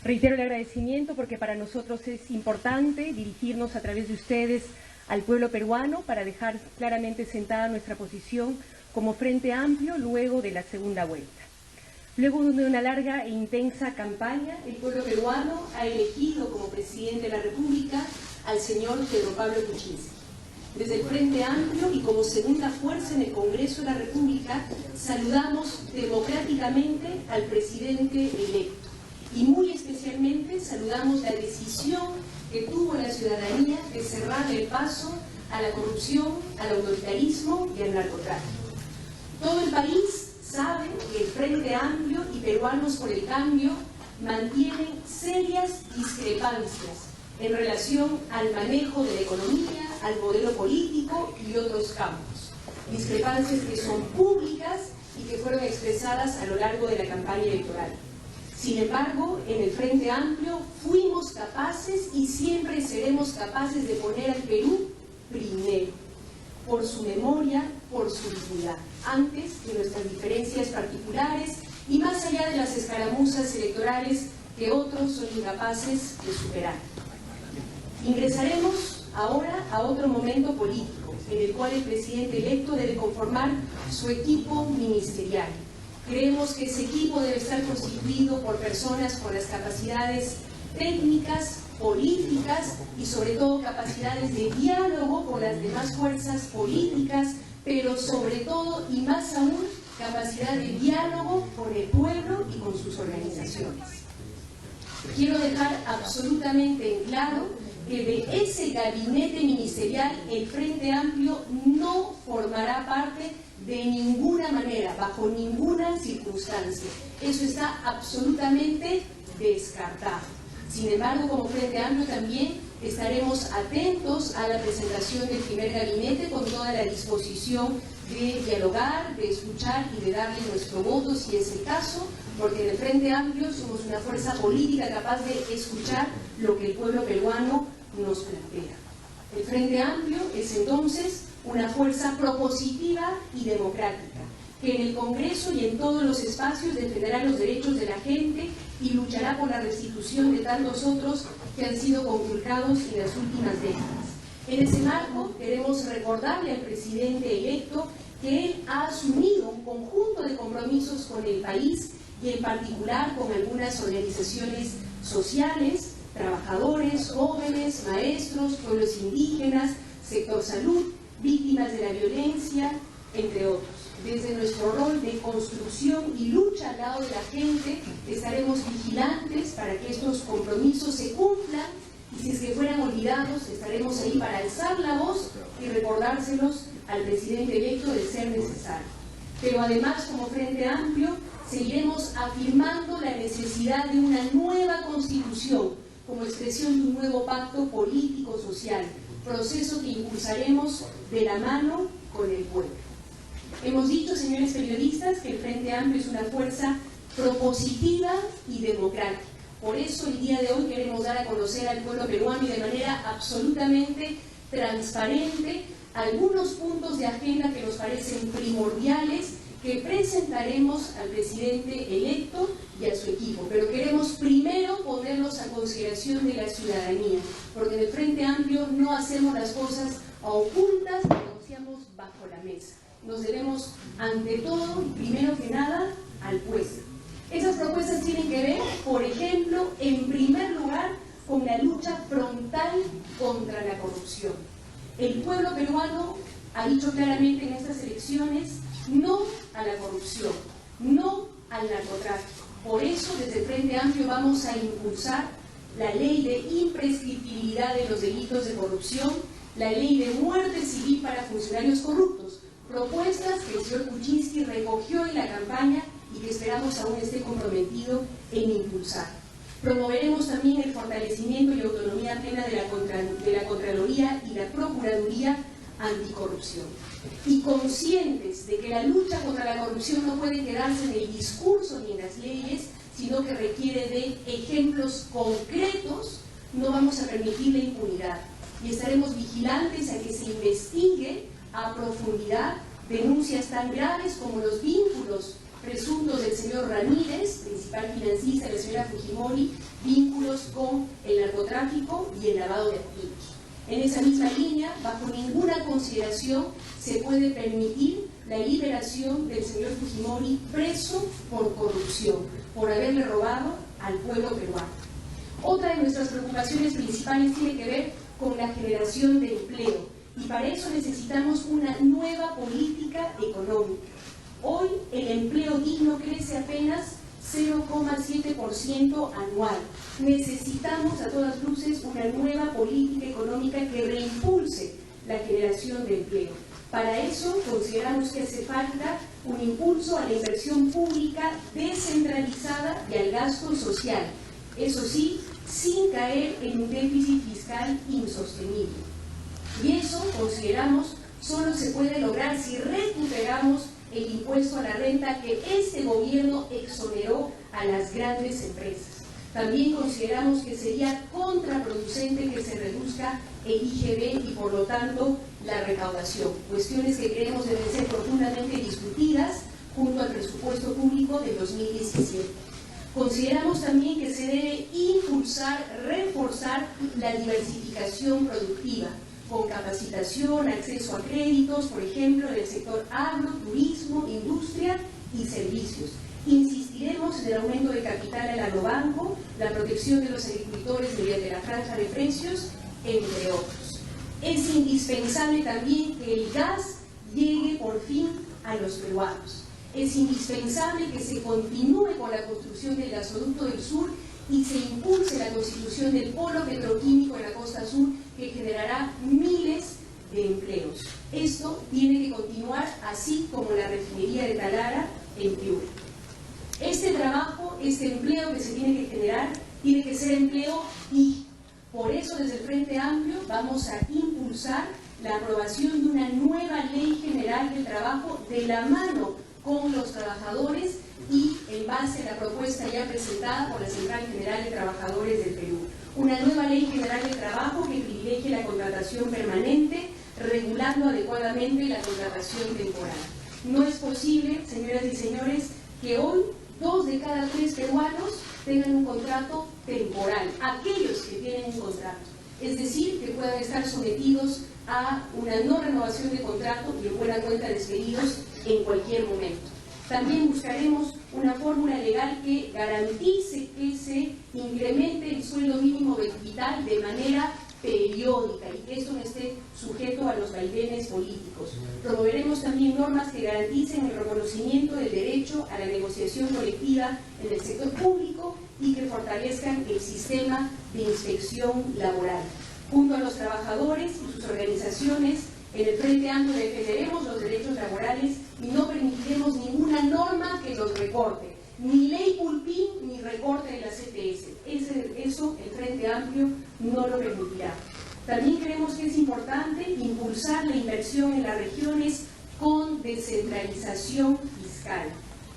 Reitero el agradecimiento porque para nosotros es importante dirigirnos a través de ustedes al pueblo peruano para dejar claramente sentada nuestra posición como Frente Amplio luego de la segunda vuelta. Luego de una larga e intensa campaña, el pueblo peruano ha elegido como presidente de la República al señor Pedro Pablo Kuczynski. Desde el Frente Amplio y como segunda fuerza en el Congreso de la República, saludamos democráticamente al presidente electo. Y muy especialmente saludamos la decisión que tuvo la ciudadanía de cerrar el paso a la corrupción, al autoritarismo y al narcotráfico. Todo el país sabe que el Frente Amplio y Peruanos por el Cambio mantienen serias discrepancias en relación al manejo de la economía, al modelo político y otros campos. Discrepancias que son públicas y que fueron expresadas a lo largo de la campaña electoral. Sin embargo, en el Frente Amplio fuimos capaces y siempre seremos capaces de poner al Perú primero, por su memoria, por su dignidad, antes de nuestras diferencias particulares y más allá de las escaramuzas electorales que otros son incapaces de superar. Ingresaremos ahora a otro momento político, en el cual el presidente electo debe conformar su equipo ministerial. Creemos que ese equipo debe estar constituido por personas con las capacidades técnicas, políticas y sobre todo capacidades de diálogo con las demás fuerzas políticas, pero sobre todo y más aún capacidad de diálogo con el pueblo y con sus organizaciones. Quiero dejar absolutamente en claro que de ese gabinete ministerial el Frente Amplio no formará parte de ninguna manera, bajo ninguna circunstancia. Eso está absolutamente descartado. Sin embargo, como Frente Amplio también estaremos atentos a la presentación del primer gabinete con toda la disposición de dialogar, de escuchar y de darle nuestro voto si es el caso, porque en el Frente Amplio somos una fuerza política capaz de escuchar lo que el pueblo peruano nos plantea. El Frente Amplio es entonces una fuerza propositiva y democrática, que en el Congreso y en todos los espacios defenderá los derechos de la gente y luchará por la restitución de tantos otros que han sido conculcados en las últimas décadas. En ese marco, queremos recordarle al presidente electo que él ha asumido un conjunto de compromisos con el país y en particular con algunas organizaciones sociales, trabajadores, jóvenes, maestros, pueblos indígenas, sector salud, víctimas de la violencia, entre otros. Desde nuestro rol de construcción y lucha al lado de la gente, estaremos vigilantes para que estos compromisos se cumplan y si es que fueran olvidados, estaremos ahí para alzar la voz y recordárselos al presidente electo de ser necesario. Pero además, como Frente Amplio, seguiremos afirmando la necesidad de una nueva constitución como expresión de un nuevo pacto político-social, proceso que impulsaremos de la mano con el pueblo. Hemos dicho, señores periodistas, que el Frente Amplio es una fuerza propositiva y democrática. Por eso el día de hoy queremos dar a conocer al pueblo peruano y de manera absolutamente transparente algunos puntos de agenda que nos parecen primordiales que presentaremos al presidente electo y a su equipo. Pero queremos primero ponerlos a consideración de la ciudadanía, porque en el Frente Amplio no hacemos las cosas a ocultas, negociamos bajo la mesa. Nos debemos ante todo y primero que nada al pueblo. Esas propuestas tienen que ver, por ejemplo, en primer lugar, con la lucha frontal contra la corrupción. El pueblo peruano ha dicho claramente en estas elecciones no a la corrupción, no al narcotráfico. Por eso, desde el Frente Amplio vamos a impulsar la ley de imprescriptibilidad de los delitos de corrupción, la ley de muerte civil para funcionarios corruptos, propuestas que el señor Kuczynski recogió en la campaña y que esperamos aún esté comprometido en impulsar. Promoveremos también el fortalecimiento y autonomía plena de la Contraloría y la Procuraduría Anticorrupción. Y conscientes de que la lucha contra la corrupción no puede quedarse en el discurso ni en las leyes, sino que requiere de ejemplos concretos, no vamos a permitir la impunidad. Y estaremos vigilantes a que se investigue a profundidad denuncias tan graves como los vínculos presuntos del señor Ramírez, principal financista de la señora Fujimori, vínculos con el narcotráfico y el lavado de activos. En esa misma línea, bajo ninguna consideración se puede permitir la liberación del señor Fujimori preso por corrupción, por haberle robado al pueblo peruano. Otra de nuestras preocupaciones principales tiene que ver con la generación de empleo, y para eso necesitamos una nueva política económica. Hoy el empleo digno crece apenas 0,7% anual. Necesitamos a todas luces una nueva política económica que reimpulse la generación de empleo. Para eso consideramos que hace falta un impulso a la inversión pública descentralizada y al gasto social, eso sí, sin caer en un déficit fiscal insostenible. Y eso, consideramos, solo se puede lograr si recuperamos el impuesto a la renta que este gobierno exoneró a las grandes empresas. También consideramos que sería contraproducente que se reduzca el IGB y por lo tanto la recaudación, cuestiones que creemos deben ser profundamente discutidas junto al presupuesto público del 2017. Consideramos también que se debe impulsar, reforzar la diversificación productiva, con capacitación, acceso a créditos, por ejemplo, en el sector agro, turismo, industria y servicios. Insistiremos en el aumento de capital al agrobanco, la protección de los agricultores mediante la franja de precios, entre otros. Es indispensable también que el gas llegue por fin a los peruanos. Es indispensable que se continúe con la construcción del gasoducto del sur y se impulse la constitución del polo petroquímico en la costa sur, que generará miles de empleos. Esto tiene que continuar, así como la refinería de Talara en Piura. Este trabajo, este empleo que se tiene que generar, tiene que ser empleo y por eso desde el Frente Amplio vamos a impulsar la aprobación de una nueva ley general del trabajo de la mano con los trabajadores y en base a la propuesta ya presentada por la Central General de Trabajadores del Perú. Una nueva ley general de trabajo que privilegie la contratación permanente, regulando adecuadamente la contratación temporal. No es posible, señoras y señores, que hoy 2 de cada 3 peruanos tengan un contrato temporal, aquellos que tienen un contrato. Es decir, que puedan estar sometidos a una no renovación de contrato y en buena cuenta despedidos en cualquier momento. También buscaremos una fórmula legal que garantice que se incremente el sueldo mínimo vital de manera periódica y que esto no esté sujeto a los vaivenes políticos. Promoveremos también normas que garanticen el reconocimiento del derecho a la negociación colectiva en el sector público y que fortalezcan el sistema de inspección laboral. Junto a los trabajadores y sus organizaciones, en el Frente Amplio defenderemos los derechos laborales y no permitiremos ninguna norma que los recorte, ni ley Pulpín ni recorte de la CTS. Eso el Frente Amplio no lo permitirá. También creemos que es importante impulsar la inversión en las regiones con descentralización fiscal.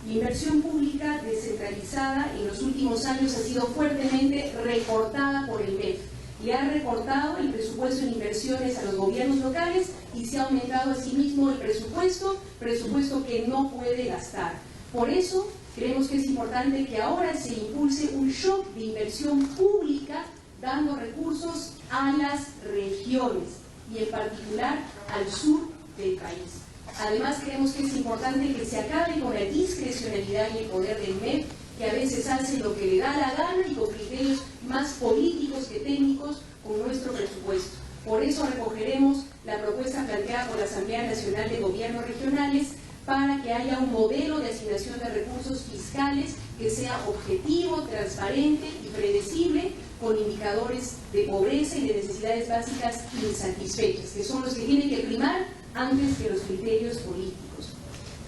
La inversión pública descentralizada en los últimos años ha sido fuertemente recortada por el MEF. Le ha recortado el presupuesto en inversiones a los gobiernos locales y se ha aumentado asimismo el presupuesto que no puede gastar. Por eso creemos que es importante que ahora se impulse un shock de inversión pública dando recursos a las regiones y en particular al sur del país. Además creemos que es importante que se acabe con la discrecionalidad y el poder del MEF, que a veces hace lo que le da la gana y con criterios más políticos que técnicos con nuestro presupuesto. Por eso recogeremos la propuesta planteada por la Asamblea Nacional de Gobiernos Regionales para que haya un modelo de asignación de recursos fiscales que sea objetivo, transparente y predecible, con indicadores de pobreza y de necesidades básicas insatisfechas, que son los que tienen que primar antes que los criterios políticos.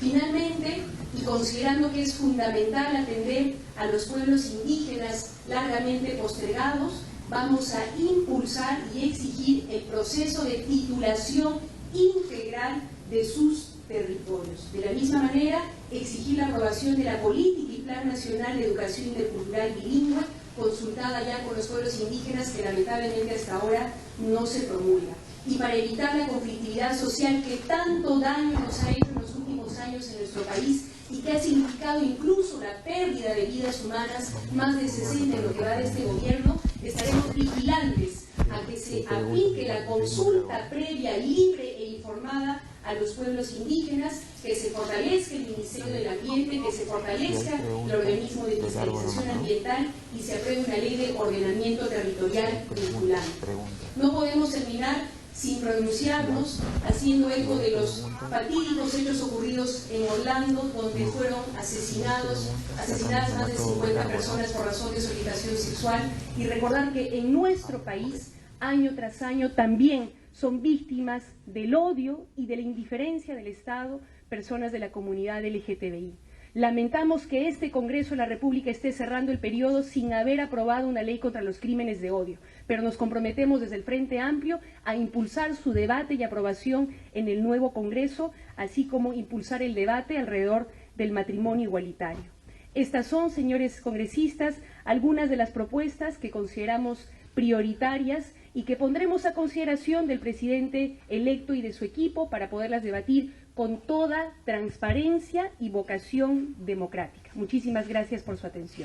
Finalmente, y considerando que es fundamental atender a los pueblos indígenas largamente postergados, vamos a impulsar y exigir el proceso de titulación integral de sus territorios. De la misma manera, exigir la aprobación de la Política y Plan Nacional de Educación Intercultural Bilingüe, consultada ya con los pueblos indígenas, que lamentablemente hasta ahora no se promulga. Y para evitar la conflictividad social que tanto daño nos ha hecho en los últimos años en nuestro país y que ha significado incluso la pérdida de vidas humanas, más de 60 en lo que va de este gobierno, estaremos vigilantes a que se aplique la consulta previa, libre e informada a los pueblos indígenas, que se fortalezca el Ministerio del Ambiente, que se fortalezca el organismo de fiscalización ambiental y se apruebe una ley de ordenamiento territorial vinculante. No podemos terminar sin pronunciarnos, haciendo eco de los fatídicos hechos ocurridos en Orlando, donde fueron asesinadas más de 50 personas por razón de su orientación sexual, y recordar que en nuestro país, año tras año, también son víctimas del odio y de la indiferencia del Estado personas de la comunidad LGTBI. Lamentamos que este Congreso de la República esté cerrando el periodo sin haber aprobado una ley contra los crímenes de odio, pero nos comprometemos desde el Frente Amplio a impulsar su debate y aprobación en el nuevo Congreso, así como impulsar el debate alrededor del matrimonio igualitario. Estas son, señores congresistas, algunas de las propuestas que consideramos prioritarias y que pondremos a consideración del presidente electo y de su equipo para poderlas debatir con toda transparencia y vocación democrática. Muchísimas gracias por su atención.